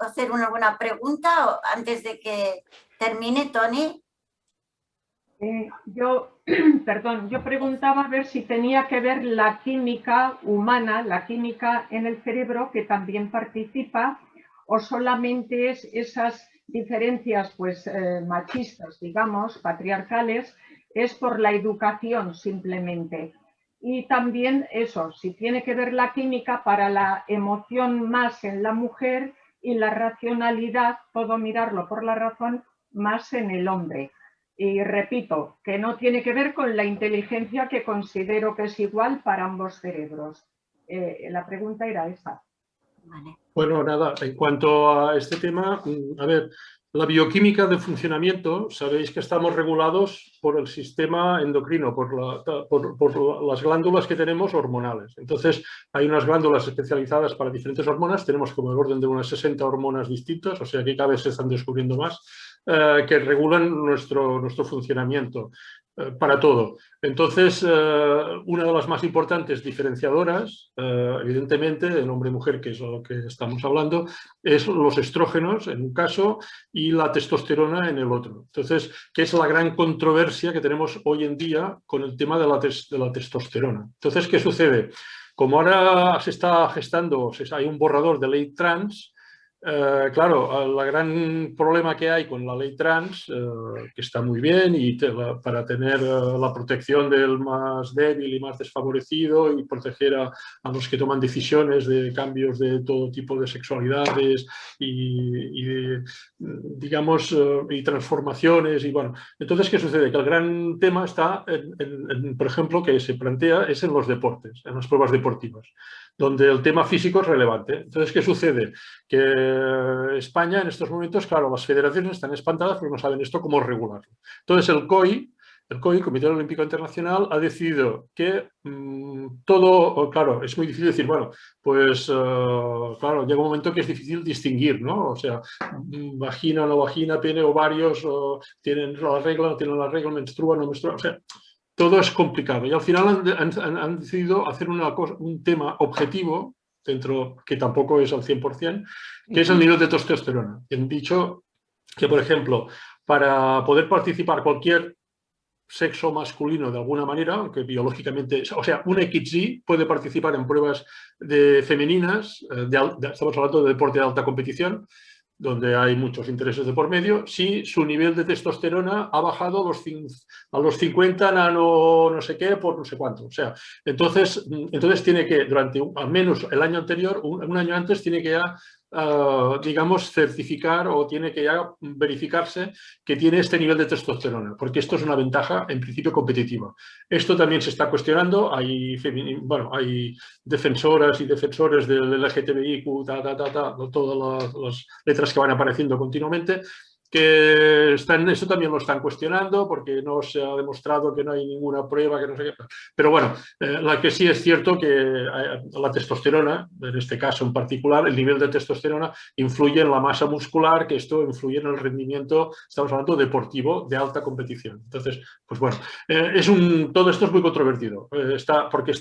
hacer alguna pregunta antes de que termine, Toni? Yo preguntaba a ver si tenía que ver la química humana, la química en el cerebro, que también participa, o solamente es esas diferencias pues machistas, digamos, patriarcales, es por la educación simplemente. Y también eso, si tiene que ver la química para la emoción más en la mujer y la racionalidad, todo mirarlo por la razón, más en el hombre. Y repito, que no tiene que ver con la inteligencia, que considero que es igual para ambos cerebros. La pregunta era esa. Vale. Bueno, nada, en cuanto a este tema, a ver, la bioquímica de funcionamiento, sabéis que estamos regulados por el sistema endocrino, por las glándulas que tenemos hormonales. Entonces, hay unas glándulas especializadas para diferentes hormonas, tenemos como el orden de unas 60 hormonas distintas, o sea que cada vez se están descubriendo más, que regulan nuestro funcionamiento. Para todo. Entonces, una de las más importantes diferenciadoras, evidentemente, en hombre y mujer, que es lo que estamos hablando, es los estrógenos en un caso y la testosterona en el otro. Entonces, ¿qué es la gran controversia que tenemos hoy en día con el tema de la testosterona? Entonces, ¿qué sucede? Como ahora se está gestando, hay un borrador de ley trans. Claro, el gran problema que hay con la ley trans, que está muy bien y para tener la protección del más débil y más desfavorecido y proteger a los que toman decisiones de cambios de todo tipo de sexualidades digamos, y transformaciones. Y bueno, entonces, ¿qué sucede? Que el gran tema está, por ejemplo, que se plantea es en los deportes, en las pruebas deportivas, donde el tema físico es relevante. Entonces, ¿qué sucede? Que España en estos momentos, claro, las federaciones están espantadas porque no saben esto cómo regularlo. Entonces, el COI, Comité Olímpico Internacional, ha decidido que todo, claro, es muy difícil decir, bueno, pues claro, llega un momento que es difícil distinguir, ¿no? O sea, vagina o no vagina, pene, ovarios, tienen la regla, no tienen la regla, menstruan, no menstruan, o sea, todo es complicado. Y al final han decidido hacer un tema objetivo, dentro que tampoco es al 100%, que es el nivel de testosterona. Y han dicho que, por ejemplo, para poder participar cualquier sexo masculino de alguna manera, aunque biológicamente, o sea, un XY puede participar en pruebas femeninas, estamos hablando de deporte de alta competición, donde hay muchos intereses de por medio, si su nivel de testosterona ha bajado a los 50 nano no sé qué por no sé cuánto. O sea, entonces tiene que, durante al menos el año anterior, un año antes, tiene que ya, digamos, certificar o tiene que ya verificarse que tiene este nivel de testosterona, porque esto es una ventaja, en principio, competitiva. Esto también se está cuestionando. Hay defensoras y defensores del LGTBIQ, todas las letras que van apareciendo continuamente, que eso también lo están cuestionando porque no se ha demostrado que no hay ninguna prueba, que no sé qué. Pero bueno, la que sí es cierto que la testosterona, en este caso en particular, el nivel de testosterona influye en la masa muscular, que esto influye en el rendimiento, estamos hablando deportivo, de alta competición. Entonces, pues bueno, todo esto es muy controvertido, porque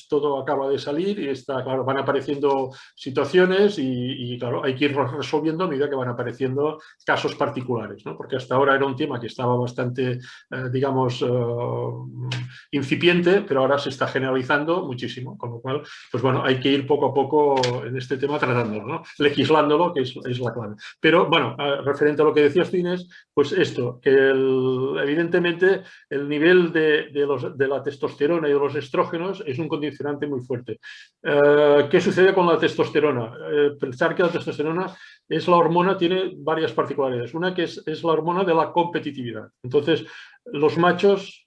todo acaba de salir y claro, van apareciendo situaciones y claro, hay que ir resolviendo a medida que van apareciendo casos particulares, ¿no? Porque hasta ahora era un tema que estaba bastante, digamos, incipiente, pero ahora se está generalizando muchísimo, con lo cual, pues bueno, hay que ir poco a poco en este tema tratándolo, ¿no? Legislándolo, que es la clave. Pero bueno, referente a lo que decías tú, Inés, pues esto, que evidentemente el nivel de la testosterona y de los estrógenos es un condicionante muy fuerte. ¿Qué sucede con la testosterona? Pensar que la testosterona es la hormona, tiene varias particularidades. Una que es la hormona de la competitividad. Entonces, los machos,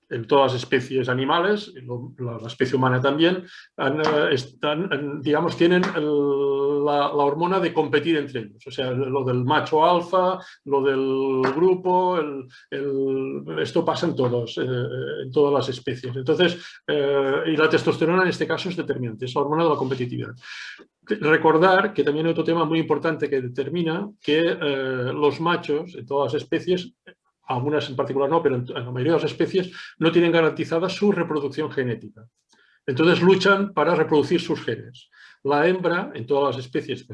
en todas las especies animales, la especie humana también, digamos, tienen la hormona de competir entre ellos. O sea, lo del macho alfa, lo del grupo, esto pasa en todas las especies. Entonces, y la testosterona en este caso es determinante, es la hormona de la competitividad. Recordar que también hay otro tema muy importante que determina que los machos en todas las especies, algunas en particular no, pero en la mayoría de las especies no tienen garantizada su reproducción genética. Entonces luchan para reproducir sus genes. La hembra, en todas las especies,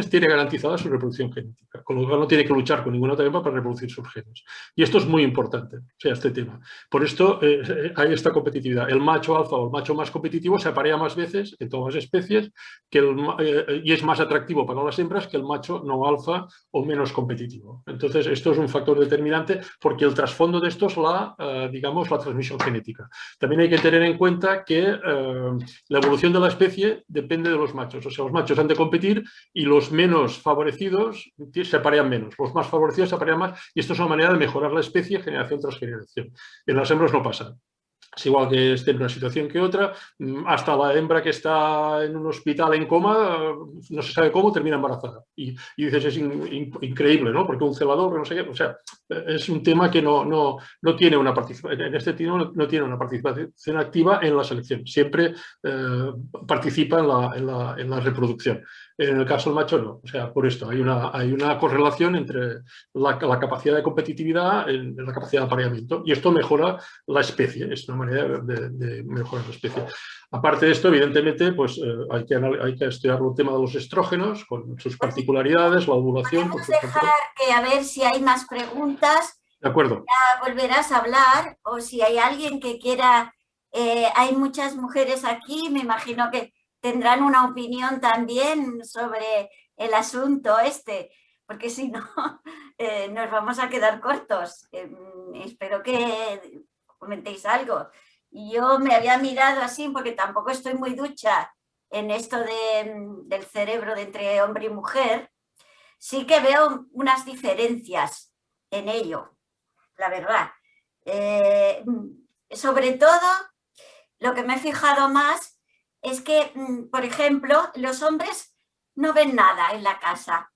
tiene garantizada su reproducción genética, con lo cual no tiene que luchar con ninguna otra hembra para reproducir sus genes. Y esto es muy importante, o sea, este tema. Por esto hay esta competitividad. El macho alfa o el macho más competitivo se aparea más veces en todas las especies y es más atractivo para las hembras que el macho no alfa o menos competitivo. Entonces, esto es un factor determinante porque el trasfondo de esto es digamos, la transmisión genética. También hay que tener en cuenta que la evolución de la especie depende de los machos. O sea, los machos han de competir y los menos favorecidos se aparean menos. Los más favorecidos se aparean más y esto es una manera de mejorar la especie generación tras generación. En las hembras no pasa. Es igual que esté en una situación que otra, hasta la hembra que está en un hospital en coma, no se sabe cómo, termina embarazada. Y dices, es increíble, ¿no? Porque un celador, no sé qué, o sea, es un tema que no tiene una participación, en este tipo no tiene una participación activa en la selección, siempre participa en la reproducción. En el caso del macho no, o sea, por esto hay una correlación entre la capacidad de competitividad en la capacidad de apareamiento y esto mejora la especie, es una manera de mejorar la especie. Aparte de esto, evidentemente, pues hay que estudiar el tema de los estrógenos con sus particularidades, la ovulación. Podemos dejar que a ver si hay más preguntas. De acuerdo. Ya volverás a hablar o si hay alguien que quiera. Hay muchas mujeres aquí, me imagino que tendrán una opinión también sobre el asunto porque si no nos vamos a quedar cortos. Espero que comentéis algo. Yo me había mirado así porque tampoco estoy muy ducha en esto del cerebro de entre hombre y mujer. Sí que veo unas diferencias en ello, la verdad. Sobre todo, lo que me he fijado más es que, por ejemplo, los hombres no ven nada en la casa.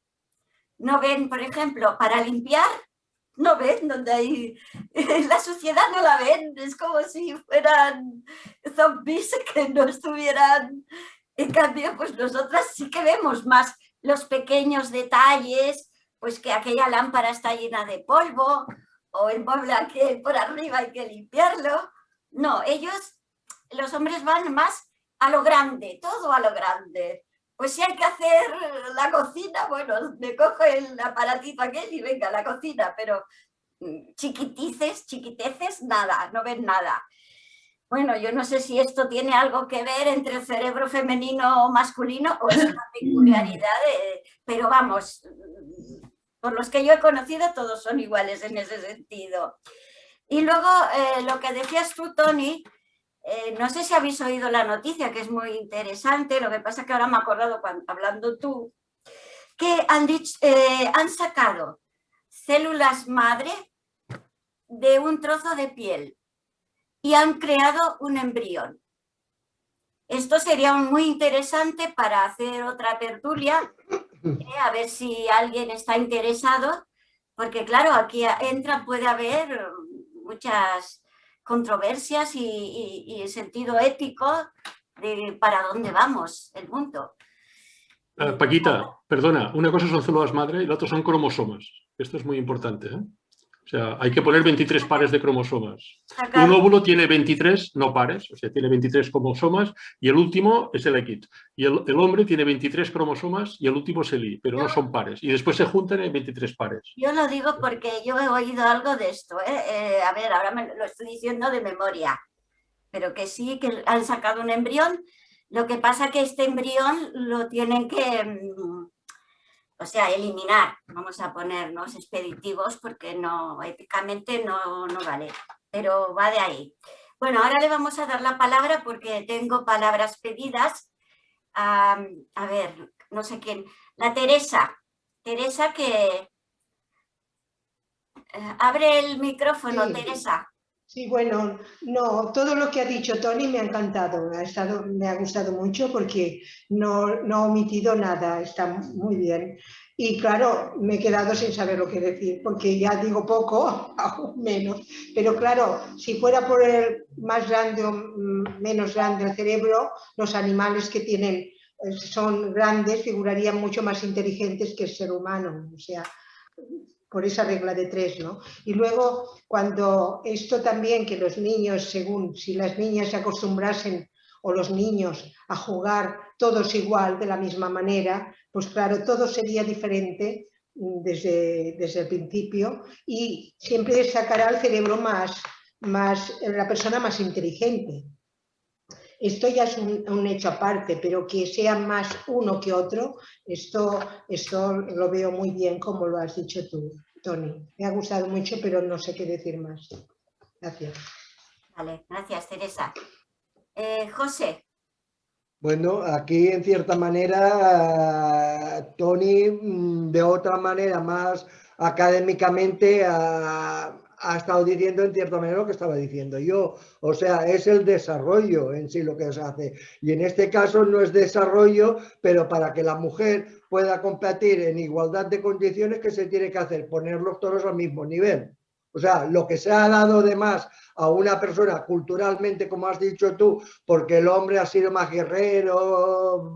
No ven, por ejemplo, para limpiar, no ven donde hay... La suciedad no la ven, es como si fueran zombies que no estuvieran... En cambio, pues nosotras sí que vemos más los pequeños detalles, pues que aquella lámpara está llena de polvo o el mueble que por arriba hay que limpiarlo. No, los hombres van más a lo grande, todo a lo grande. Pues si hay que hacer la cocina, bueno, me cojo el aparatito aquel y venga, la cocina, pero chiquiteces, nada, no ven nada. Bueno, yo no sé si esto tiene algo que ver entre el cerebro femenino o masculino o es una peculiaridad, pero vamos, por los que yo he conocido todos son iguales en ese sentido. Y luego lo que decías tú, Toni, no sé si habéis oído la noticia, que es muy interesante, lo que pasa es que ahora me he acordado hablando tú, que han sacado células madre de un trozo de piel y han creado un embrión. Esto sería muy interesante para hacer otra tertulia, a ver si alguien está interesado, Porque claro, aquí puede haber muchas controversias y sentido ético de para dónde vamos el mundo. Paquita, perdona, una cosa son células madre y la otra son cromosomas. Esto es muy importante, ¿eh? O sea, hay que poner 23 pares de cromosomas. Un óvulo tiene 23 no pares, o sea, tiene 23 cromosomas y el último es el X. Y el hombre tiene 23 cromosomas y el último es el Y, pero no son pares. Y después se juntan en 23 pares. Yo lo digo porque yo he oído algo de esto, ¿eh? A ver, ahora me lo estoy diciendo de memoria, pero que sí, que han sacado un embrión. Lo que pasa que este embrión lo tienen que... o sea, eliminar, vamos a ponernos expeditivos porque no, éticamente no vale, pero va de ahí. Bueno, ahora le vamos a dar la palabra porque tengo palabras pedidas. A ver, no sé quién. La Teresa. Teresa que... abre el micrófono, sí. Teresa. Sí, bueno, no, todo lo que ha dicho Toni me ha encantado, me ha gustado mucho porque no ha omitido nada, está muy bien. Y claro, me he quedado sin saber lo que decir, porque ya digo poco, aún menos. Pero claro, si fuera por el más grande o menos grande el cerebro, los animales que tienen, son grandes, figurarían mucho más inteligentes que el ser humano, o sea... por esa regla de 3, ¿no? Y luego, cuando esto también, que los niños, según si las niñas se acostumbrasen o los niños a jugar todos igual, de la misma manera, pues claro, todo sería diferente desde el principio y siempre sacará el cerebro la persona más inteligente. Esto ya es un hecho aparte, pero que sea más uno que otro, esto lo veo muy bien como lo has dicho tú, Toni. Me ha gustado mucho, pero no sé qué decir más. Gracias. Vale, gracias, Teresa. José. Bueno, aquí en cierta manera, Toni, de otra manera más académicamente, ha estado diciendo en cierta manera lo que estaba diciendo yo. O sea, es el desarrollo en sí lo que se hace. Y en este caso no es desarrollo, pero para que la mujer pueda competir en igualdad de condiciones, ¿qué se tiene que hacer? Ponerlos todos al mismo nivel. O sea, lo que se ha dado de más a una persona culturalmente, como has dicho tú, porque el hombre ha sido más guerrero,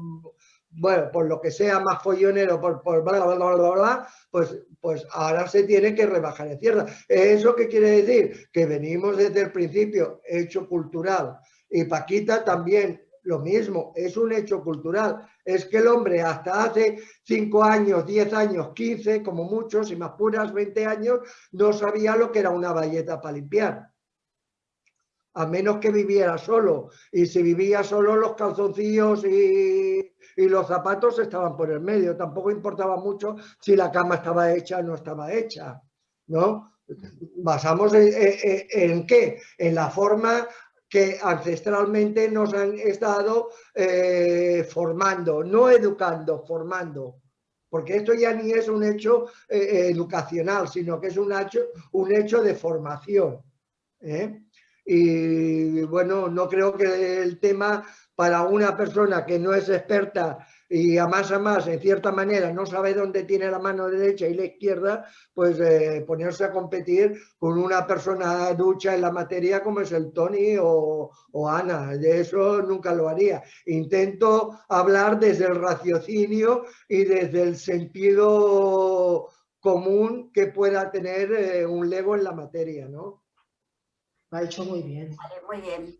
bueno, por lo que sea, más follonero, por bla, bla, bla, bla, bla, pues ahora se tiene que rebajar en tierra. ¿Eso qué quiere decir? Que venimos desde el principio, hecho cultural. Y Paquita también, lo mismo, es un hecho cultural. Es que el hombre hasta hace 5 años, 10 años, 15, como muchos, y más puras 20 años, no sabía lo que era una bayeta para limpiar. A menos que viviera solo. Y si vivía solo, los calzoncillos y los zapatos estaban por el medio. Tampoco importaba mucho si la cama estaba hecha o no estaba hecha, ¿no? Basamos en ¿qué? En la forma que ancestralmente nos han estado formando, no educando, formando. Porque esto ya ni es un hecho educacional, sino que es un hecho de formación. Y bueno, no creo que el tema para una persona que no es experta y a más, en cierta manera, no sabe dónde tiene la mano derecha y la izquierda, pues ponerse a competir con una persona ducha en la materia como es el Toni o Ana. De eso nunca lo haría. Intento hablar desde el raciocinio y desde el sentido común que pueda tener un lego en la materia, ¿no? Lo ha hecho muy bien. Vale, muy bien.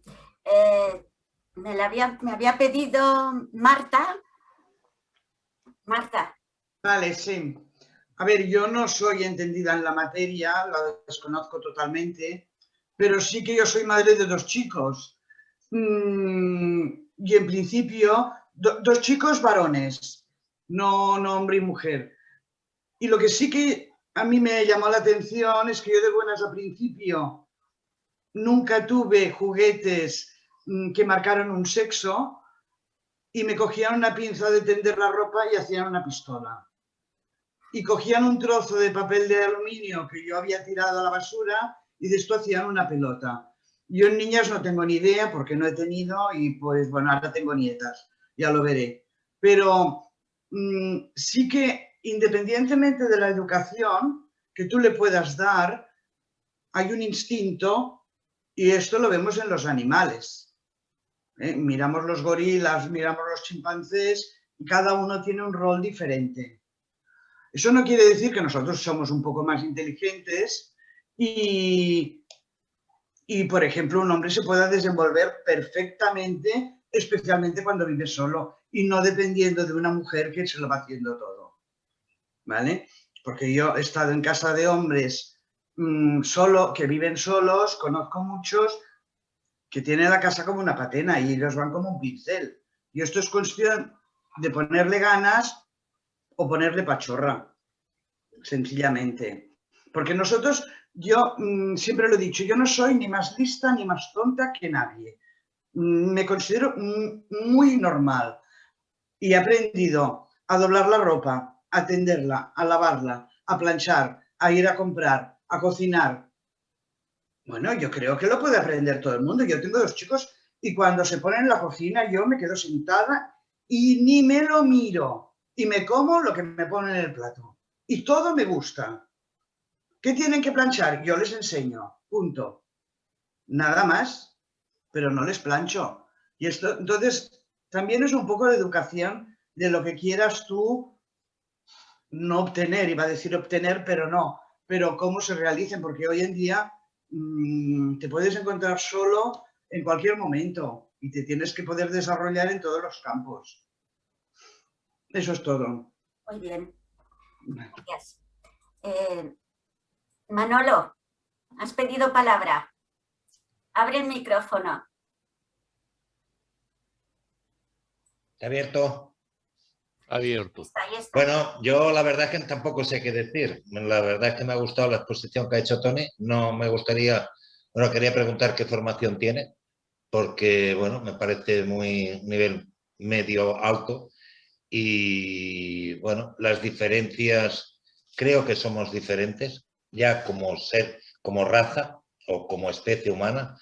Me había pedido Marta. Marta. Vale, sí. A ver, yo no soy entendida en la materia, la desconozco totalmente, pero sí que yo soy madre de 2 chicos. Y en principio, 2 chicos varones, no hombre y mujer. Y lo que sí que a mí me llamó la atención es que yo de buenas a principio nunca tuve juguetes que marcaron un sexo y me cogían una pinza de tender la ropa y hacían una pistola. Y cogían un trozo de papel de aluminio que yo había tirado a la basura y de esto hacían una pelota. Yo en niñas no tengo ni idea porque no he tenido y pues bueno, ahora tengo nietas, ya lo veré. Pero sí que independientemente de la educación, que tú le puedas dar, hay un instinto, y esto lo vemos en los animales. Miramos los gorilas, miramos los chimpancés, y cada uno tiene un rol diferente. Eso no quiere decir que nosotros somos un poco más inteligentes y por ejemplo, un hombre se pueda desenvolver perfectamente, especialmente cuando vive solo y no dependiendo de una mujer que se lo va haciendo todo, ¿vale? Porque yo he estado en casa de hombres que viven solos, conozco muchos que tienen la casa como una patena y ellos van como un pincel. Y esto es cuestión de ponerle ganas o ponerle pachorra, sencillamente. Porque nosotros, yo siempre lo he dicho, yo no soy ni más lista ni más tonta que nadie. Me considero muy normal y he aprendido a doblar la ropa, a tenderla, a lavarla, a planchar, a ir a comprar, a cocinar. Bueno, yo creo que lo puede aprender todo el mundo. Yo tengo 2 chicos y cuando se ponen en la cocina yo me quedo sentada y ni me lo miro y me como lo que me ponen en el plato. Y todo me gusta. ¿Qué tienen que planchar? Yo les enseño, punto. Nada más, pero no les plancho. Y esto, entonces, también es un poco de educación de lo que quieras tú no obtener, iba a decir obtener, pero no, pero cómo se realicen, porque hoy en día te puedes encontrar solo en cualquier momento y te tienes que poder desarrollar en todos los campos. Eso es todo. Muy bien. Gracias. Manolo, has pedido palabra. Abre el micrófono. ¿Abierto? Abierto. Ahí está. Bueno, yo la verdad es que tampoco sé qué decir. La verdad es que me ha gustado la exposición que ha hecho Toni. No me gustaría, bueno, quería preguntar qué formación tiene, porque, bueno, me parece muy nivel medio alto y, bueno, las diferencias, creo que somos diferentes, ya como ser, como raza o como especie humana,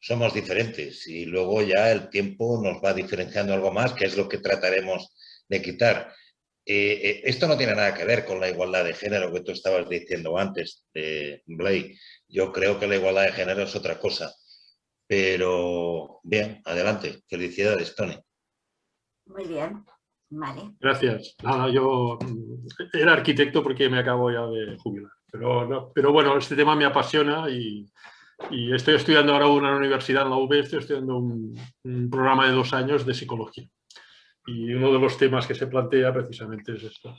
somos diferentes y luego ya el tiempo nos va diferenciando algo más, que es lo que trataremos de quitar. Esto no tiene nada que ver con la igualdad de género que tú estabas diciendo antes, Blay. Yo creo que la igualdad de género es otra cosa. Pero bien, adelante. Felicidades, Toni. Muy bien, vale. Gracias. Nada, yo era arquitecto porque me acabo ya de jubilar. Pero bueno, este tema me apasiona y estoy estudiando ahora en una universidad, en la UB, estoy estudiando un programa de 2 años de psicología. Y uno de los temas que se plantea precisamente es esto.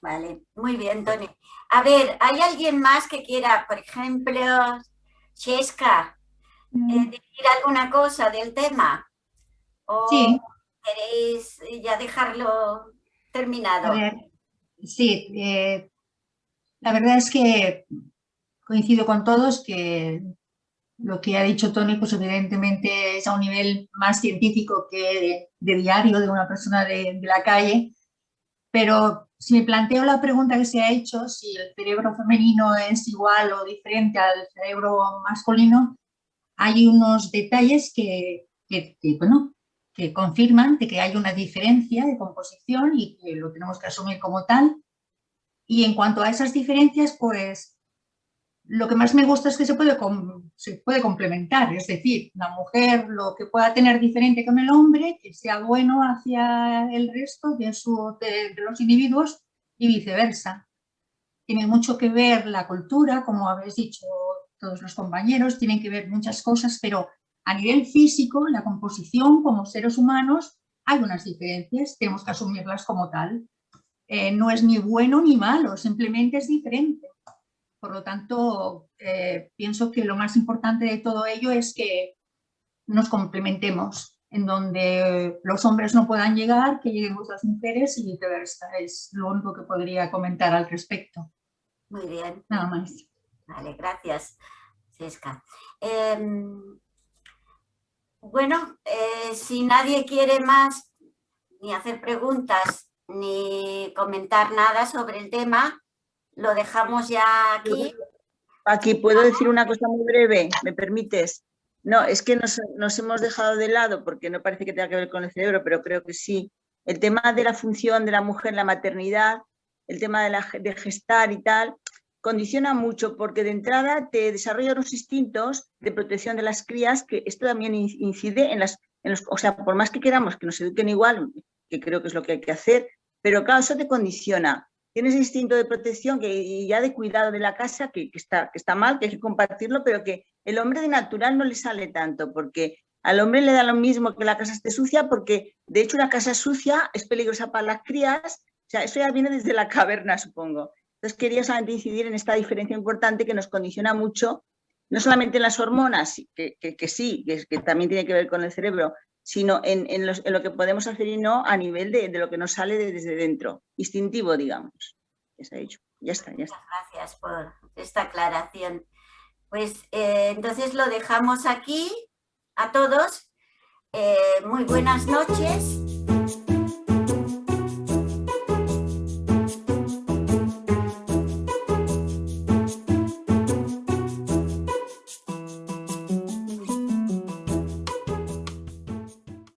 Vale, muy bien, Toni. A ver, ¿hay alguien más que quiera, por ejemplo, Xesca, decir alguna cosa del tema? ¿O sí. queréis ya dejarlo terminado? A ver, sí, la verdad es que coincido con todos que lo que ha dicho Toni, pues evidentemente es a un nivel más científico que de diario de una persona de la calle, pero si me planteo la pregunta que se ha hecho, si el cerebro femenino es igual o diferente al cerebro masculino, hay unos detalles que confirman de que hay una diferencia de composición y que lo tenemos que asumir como tal. Y en cuanto a esas diferencias, pues lo que más me gusta es que se puede complementar, es decir, la mujer lo que pueda tener diferente con el hombre, que sea bueno hacia el resto de los individuos y viceversa. Tiene mucho que ver la cultura, como habéis dicho todos los compañeros, tienen que ver muchas cosas, pero a nivel físico, la composición como seres humanos, hay unas diferencias, tenemos que asumirlas como tal. No es ni bueno ni malo, simplemente es diferente. Por lo tanto, pienso que lo más importante de todo ello es que nos complementemos, en donde los hombres no puedan llegar, que lleguemos las mujeres y viceversa. Es lo único que podría comentar al respecto. Muy bien. Nada más. Vale, gracias, Xesca. Bueno, si nadie quiere más ni hacer preguntas ni comentar nada sobre el tema, lo dejamos ya aquí. Aquí puedo decir una cosa muy breve, ¿me permites? No, es que nos hemos dejado de lado, porque no parece que tenga que ver con el cerebro, pero creo que sí. El tema de la función de la mujer en la maternidad, el tema de gestar y tal, condiciona mucho porque de entrada te desarrolla unos instintos de protección de las crías, que esto también incide en los, o sea, por más que queramos que nos eduquen igual, que creo que es lo que hay que hacer, pero claro, eso te condiciona. Tienes instinto de protección y ya de cuidado de la casa, que está mal, que hay que compartirlo, pero que el hombre de natural no le sale tanto, porque al hombre le da lo mismo que la casa esté sucia, porque de hecho una casa sucia es peligrosa para las crías, o sea, eso ya viene desde la caverna, supongo. Entonces quería solamente incidir en esta diferencia importante que nos condiciona mucho, no solamente en las hormonas, que sí, que también tiene que ver con el cerebro, sino en lo que podemos hacer y no a nivel de lo que nos sale desde dentro, instintivo, digamos. Ya se ha dicho, ya está. Muchas gracias por esta aclaración. Pues entonces lo dejamos aquí a todos. Muy buenas noches.